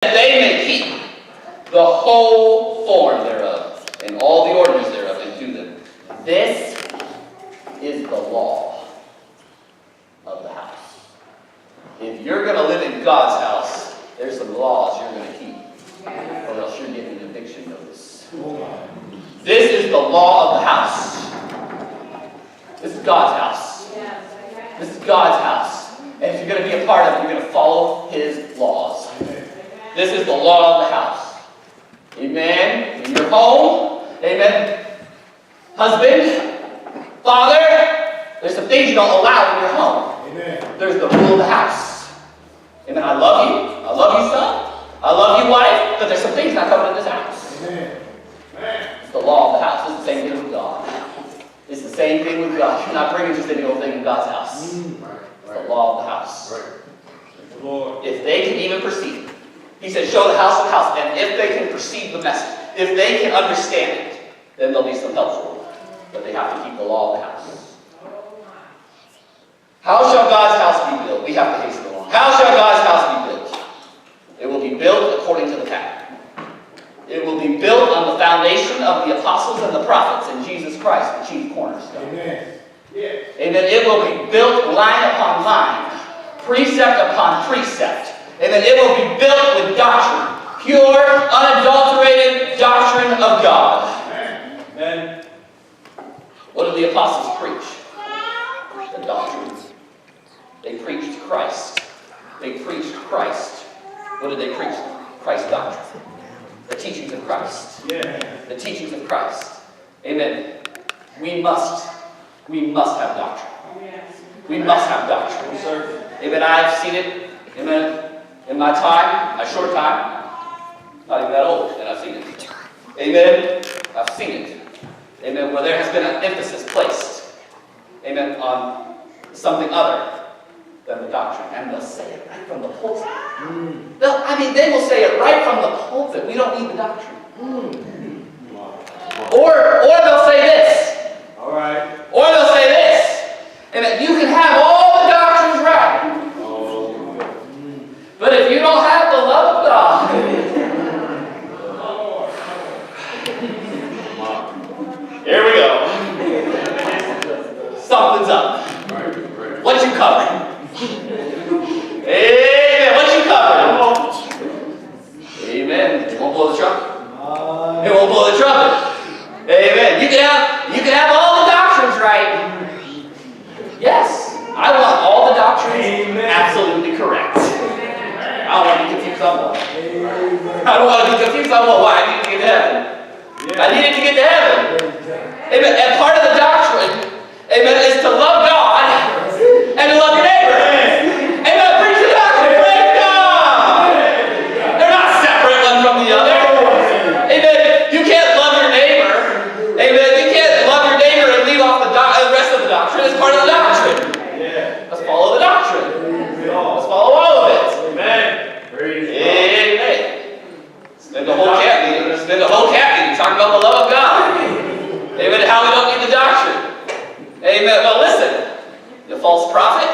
that they may keep the whole form thereof, and all the ordinances thereof, and do them. This is the law of the house. If you're going to live in God's house, there's some laws you're going to keep, or else you're getting an eviction notice. This is the law of the house. This is God's house. This is God's house. And if you're going to be a part of it, you're going to follow His laws. This is the law of the house. Amen. In your home, amen. Husband, father, there's some things you don't allow in your home. Amen. There's the rule of the house. Amen. I love you. I love you, son. I love you, wife. But there's some things not coming in this house. Amen. It's the law of the house. It's the same thing with God. It's the same thing with God. You're not bringing just any old thing in God's house. It's the law of the house. If they can even perceive it. He said, show the house of the house. And if they can perceive the message, if they can understand it, then there'll be some help for them. But they have to keep the law of the house. How shall God's house be built? We have to hasten along. How shall God's house be built? It will be built according to the pattern. It will be built on the foundation of the apostles and the prophets and Jesus Christ, the chief cornerstone. Amen. Yeah. And then it will be built line upon line, precept upon precept. And then it will be built with doctrine, pure, unadulterated doctrine of God. Amen. What did the apostles preach? The doctrine. They preached Christ. They preached Christ. What did they preach? Christ's doctrine. The teachings of Christ. Yeah. The teachings of Christ. Amen. We must have doctrine. We must have doctrine. Amen. I've seen it. Amen. In my time, my short time, not even that old, and I've seen it. Amen. I've seen it. Amen. Where there has been an emphasis placed. Amen. On something other than the doctrine. And they'll say it right from the pulpit. They will say it right from the pulpit. We don't need the doctrine. Or they'll say this. All right. Or they'll say this. Amen. You can have all the doctrines right. But if you don't have the love of God, here we go. Something's up. What you covering? Amen. What you covering? Amen. It won't blow the trumpet. It won't blow the trumpet. Amen. You can have all the doctrines right. Yes. I want all the doctrines absolutely correct. I don't want to be confused on what. I don't want to be confused on why I need to get to heaven. I needed to get to heaven. Amen. And part of the doctrine, amen, is to love God and to love your neighbor. Amen. Preach the doctrine. Praise God. They're not separate one from the other. Amen. You can't love your neighbor. Amen. You can't love your neighbor and leave off the rest of the doctrine. It's part of the doctrine. Let's follow the doctrine. Let's follow all of it. Amen. Amen. Spend the whole camp meeting talking about the love of God. Amen. How we don't need the doctrine. Amen. Well, listen, the false prophet.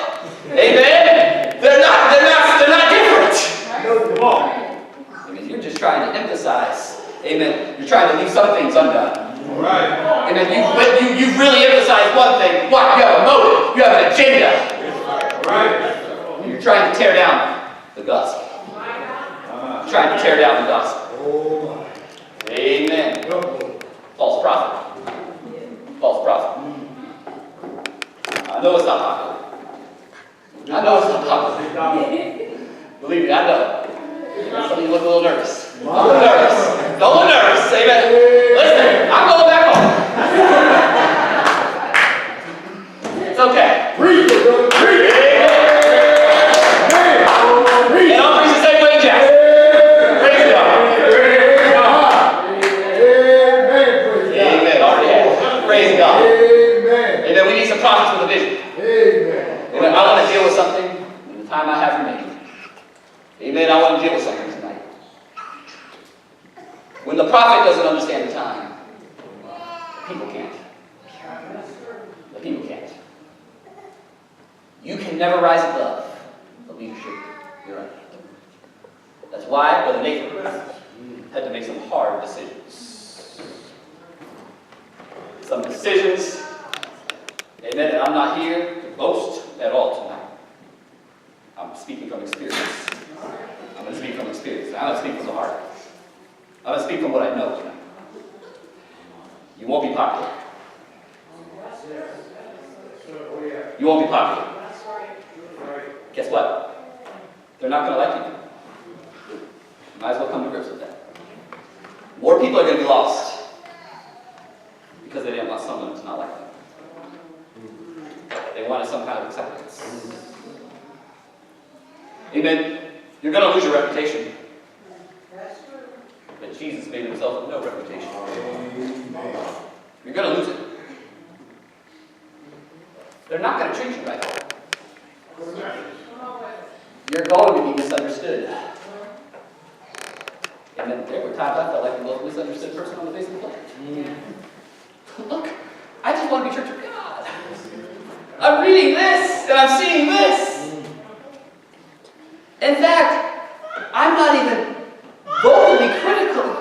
Amen. They're not different. Amen. You're just trying to emphasize. Amen. You're trying to leave some things undone. All right. Amen. You really emphasize one thing. What? You have a motive. You have an agenda. All right. You're trying to tear down the gospel. Trying to tear down the gospel. Amen. False prophet. False prophet. I know it's not popular. I know it's not popular. Believe me, I know. Some of you look a little nervous. Don't look nervous. Don't look nervous. Amen. Listen, I'm going back home. It's okay. Read. And I'll preach the same way, Jackson. Praise God. Amen. Already have. Praise God. Amen. We need some prophets with a vision. Amen. I want to deal with something in the time I have remaining. Amen. I want to deal with something tonight. When the prophet doesn't understand the time, the people can't. The people can't. You can never rise above the leadership you're under. That's why Brother Nathan had to make some hard decisions. Some decisions, amen, and I'm not here to boast at all tonight. I'm speaking from experience. I'm going to speak from experience. I'm going to speak from the heart. I'm going to speak from what I know tonight. You won't be popular. You won't be popular. Guess what? They're not going to like you. You might as well come to grips with that. More people are going to be lost because they didn't want someone to not like them. They wanted some kind of acceptance. Amen. You're going to lose your reputation. But Jesus made himself of no reputation. You're going to lose it. They're not going to treat you right. You're going to be misunderstood. And then there were times I felt like the most misunderstood person on the face of the planet. Look, I just want to be Church of God. I'm reading this, and I'm seeing this. In fact, I'm not even vocally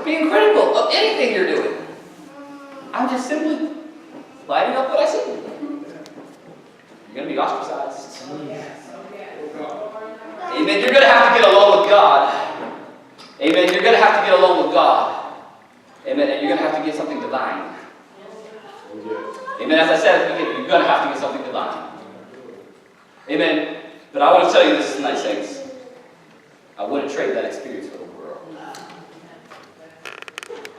being critical of anything you're doing. I'm just simply lighting up what I see. You're going to be ostracized. Amen. You're going to have to get along with God. Amen. You're going to have to get along with God. Amen. And you're going to have to get something divine. Amen. As I said at the beginning, you're going to have to get something divine. Amen. But I want to tell you this tonight, saints. I wouldn't trade that experience for the world.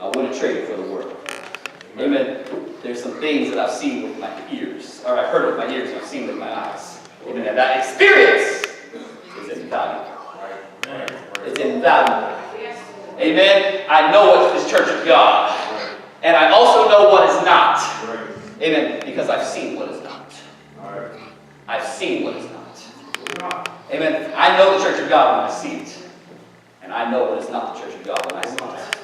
I wouldn't trade it for the world. Amen. There's some things that I've seen with my ears, or I've heard with my ears, and I've seen with my eyes. Amen. And that experience is invaluable. It's invaluable. Amen. I know what is Church of God. And I also know what is not. Amen. Because I've seen what is not. I've seen what is not. Amen. I know the Church of God when I see it. And I know what is not the Church of God when I see it.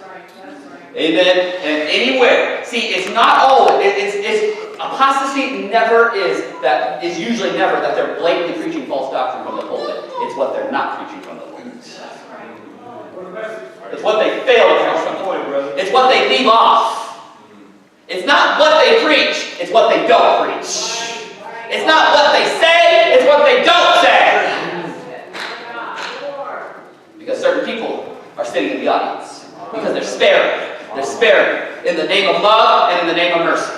Amen. And anywhere. See, it's not always. It's apostasy never is usually never that they're blatantly preaching false doctrine from the pulpit. It's what they're not preaching from the pulpit. It's what they fail to preach from the pulpit. It's what they leave off. It's not what they preach. It's what they don't preach. It's not what they say. It's what they don't say. Because certain people are sitting in the audience. Because they're sparing. They're sparing in the name of love and in the name of mercy.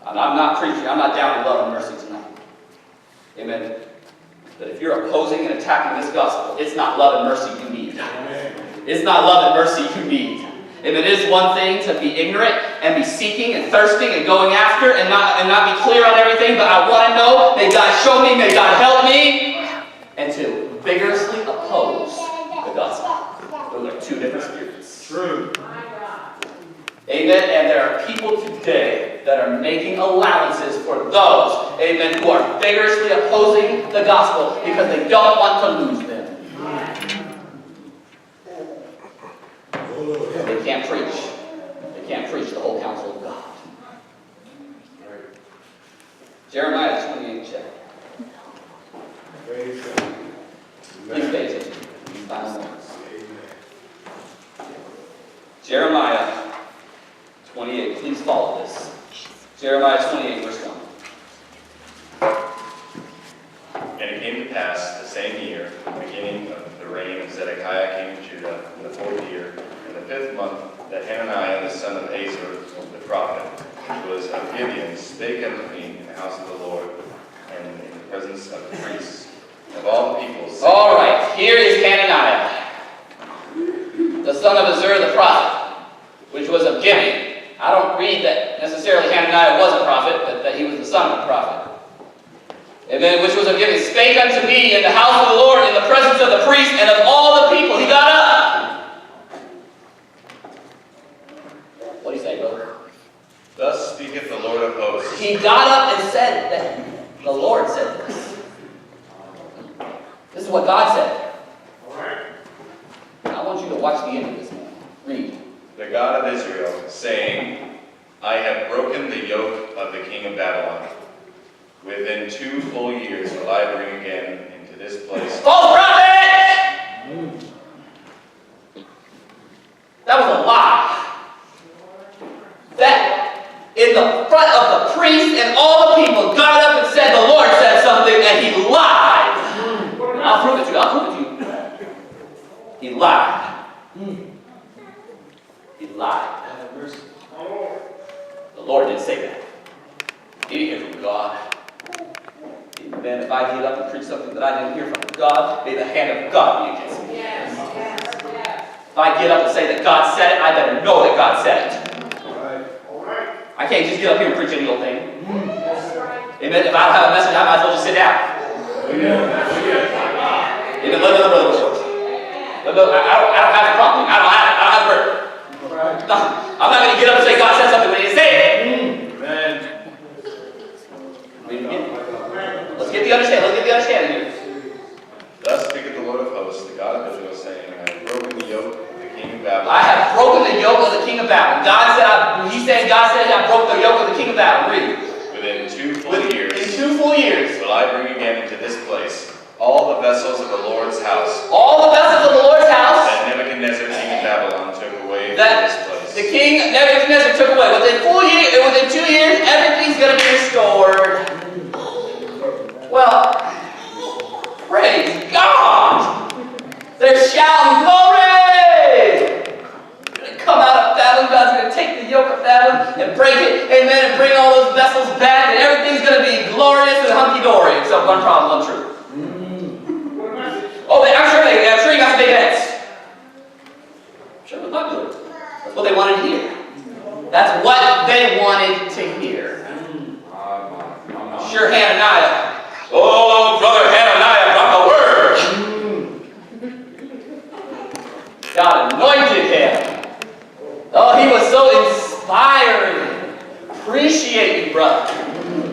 I'm not preaching. I'm not down in love and mercy tonight. Amen. But if you're opposing and attacking this gospel, it's not love and mercy you need. It's not love and mercy you need. If it is one thing to be ignorant and be seeking and thirsting and going after and not be clear on everything, but I want to know, may God show me, may God help me, and to vigorously oppose the gospel. Those are two different spirits. True. Amen. And there are people today that are making allowances for those, amen, who are vigorously opposing the gospel because they don't want to lose them. They can't preach. They can't preach the whole counsel of God. Jeremiah 28 chapter. Please pay attention to these final moments. Jeremiah 28. Please follow this. Jeremiah 28, verse 1. And it came to pass the same year, beginning of the reign of Zedekiah king of Judah, in the 4th year, in the 5th month, that Hananiah the son of Azur, the prophet, which was of Gibeon, spake unto me in the house of the Lord, and in the presence of the priests, of all the people. All right, here is Hananiah, the son of Azur the prophet, which was of Gibeon. I don't read that necessarily Hananiah was a prophet, but that he was the son of a prophet. And then, which was of Gibeon, spake unto me in the house of the Lord, in the presence of the priests and of all the people. He got up. What do you say, brother? Thus speaketh the Lord of hosts. He got up and said that the Lord said this. This is what God said. I want you to watch the end of this, man. Read. The God of Israel, saying, I have broken the yoke of the king of Babylon. Within 2 full years will I bring again this place. False prophet! That was a lie. That in the front of the priest and all the people got up and said the Lord said something and he lied. I'll prove it to you. I'll prove it to you. He lied. He lied. The Lord didn't say that. He didn't hear from God. Amen. If I get up and preach something that I didn't hear from God, may the hand of God be against me. Yes. If I get up and say that God said it, I better know that God said it. I can't just get up here and preach any old thing. Amen. If I don't have a message, I might as well just sit down. Amen. Let the brother go first. I don't have the prompting. I don't have the word. No, I'm not going to get up and say God said something when he didn't say it. Amen. Let's get the understanding here. Thus speaketh the Lord of hosts, the God of Israel, saying, I have broken the yoke of the king of Babylon. I have broken the yoke of the king of Babylon. God said, I broke the yoke of the king of Babylon. Read. Within 2 full years. In 2 full years. Will I bring again into this place all the vessels of the Lord's house. All the vessels of the Lord's house. That Nebuchadnezzar, king of Babylon, took away from That this place. the king Nebuchadnezzar took away. Within 2 years, everything's going to be restored. Well, praise God! They're shouting, glory! They're going to come out of Babylon. God's going to take the yoke of Babylon and break it, amen, and bring all those vessels back, and everything's going to be glorious and hunky-dory, except one problem, one truth. Oh, I'm sure you got some big heads. Sure, it was popular. That's what they wanted to hear. That's what they wanted to hear. Sure, Hananiah. Oh, brother Hananiah brought the word. God anointed him. Oh, he was so inspiring. Appreciate you, brother.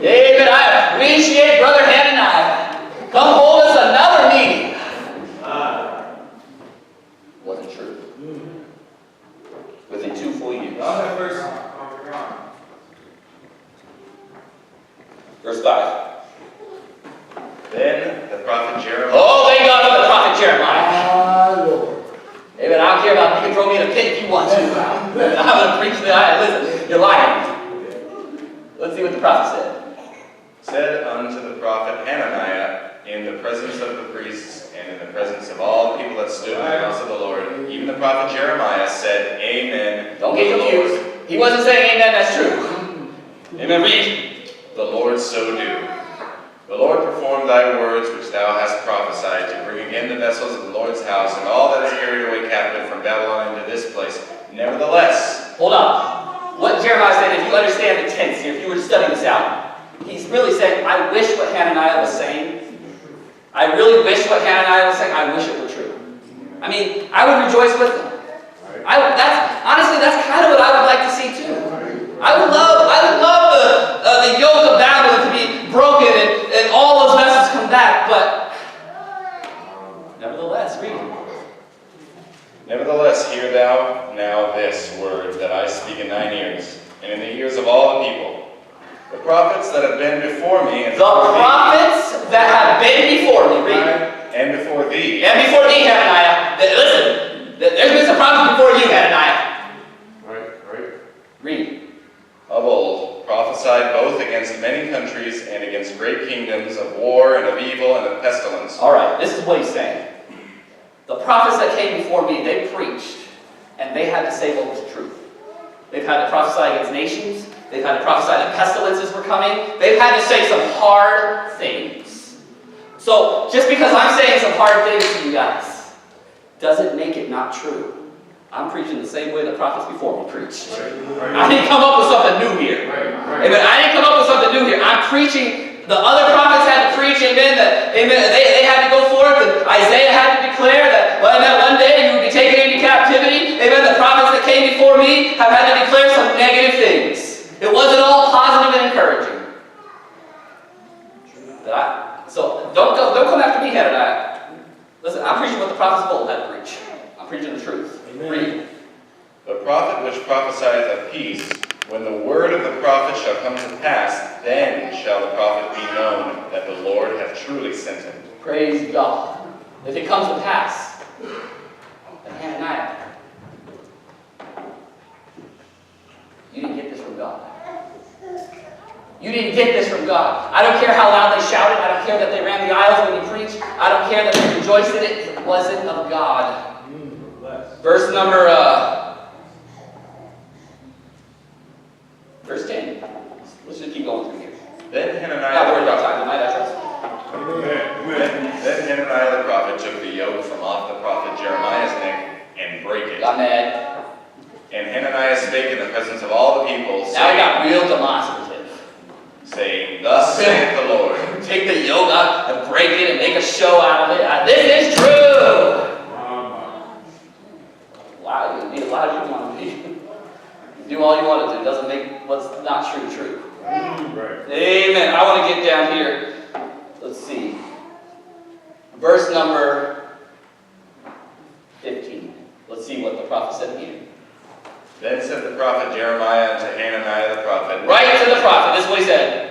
Amen. I appreciate brother Hananiah. Come hold us another meeting. Wasn't true. Within 2 full years. Verse 5. Then the prophet Jeremiah. Oh, thank God for the prophet Jeremiah. Amen. I don't care about you can throw me in a pit if you want to. I'm going to preach the eye. Listen, you're lying. Let's see what the prophet said. Said unto the prophet Hananiah, in the presence of the priests and in the presence of all the people that stood in the house of the Lord, even the prophet Jeremiah said, Amen. Don't get confused. He wasn't saying amen, that's true. Amen. Read. The Lord so do. The Lord perform thy words which thou hast prophesied, to bring again the vessels of the Lord's house and all that is carried away captive from Babylon into this place. Nevertheless. Hold on. What Jeremiah said, if you understand the tense here, if you were to study this out, he's really saying, I wish what Hananiah was saying. I really wish what Hananiah was saying. I wish it were true. I mean, I would rejoice with him. Honestly, that's kind of what I would like to see too. I would love the yoke of Babylon to be broken and all those vessels come back, but nevertheless, read. Nevertheless, hear thou now this word that I speak in thine ears, and in the ears of all the people. The prophets that have been before me, and before thee, Hananiah. Listen, there's been some prophets before you, Hananiah. Right. Read. Of old, prophesied both against many countries and against great kingdoms, of war and of evil and of pestilence. All right, this is what he's saying. The prophets that came before me, they preached, and they had to say what was true. They've had to prophesy against nations. They've had to prophesy that pestilences were coming. They've had to say some hard things. So, just because I'm saying some hard things to you guys, doesn't make it not true. I'm preaching the same way the prophets before me preached. I didn't come up with something new here. Amen. I didn't come up with something new here. I'm preaching. The other prophets had to preach, amen, they had to go forth, and Isaiah had to declare that, well, amen, one day you would be taken into captivity. Amen. The prophets that came before me have had to declare some negative things. It wasn't all positive and encouraging. So don't come after me, Hananiah. Listen, I'm preaching what the prophets of old had to preach. I'm preaching the truth. Read. The prophet which prophesieth of peace, when the word of the prophet shall come to pass, then shall the prophet be known that the Lord hath truly sent him. Praise God. If it comes to pass, that Hananiah, you didn't get this from God. You didn't get this from God. I don't care how loud they shouted. I don't care that they ran the aisles when he preached. I don't care that they rejoiced in it. It wasn't of God. Verse 10. Let's just keep going through here. Then Hananiah, Not worried about time tonight, I trust. then Hananiah the prophet took the yoke from off the prophet Jeremiah's neck and brake it. Got mad. And Hananiah spake in the presence of all the people, Now he got real demonstrative. saying, Thus saith the Lord. Take the yoke out and break it and make a show out of it. This is true. Wow, you need a lot of you want to be. Do all you want to do. Doesn't make what's not true true. Right. Amen. I want to get down here. Let's see. Verse number 15. Let's see what the prophet said here. Then said the prophet Jeremiah unto Hananiah the prophet, Right to the prophet. This is what he said.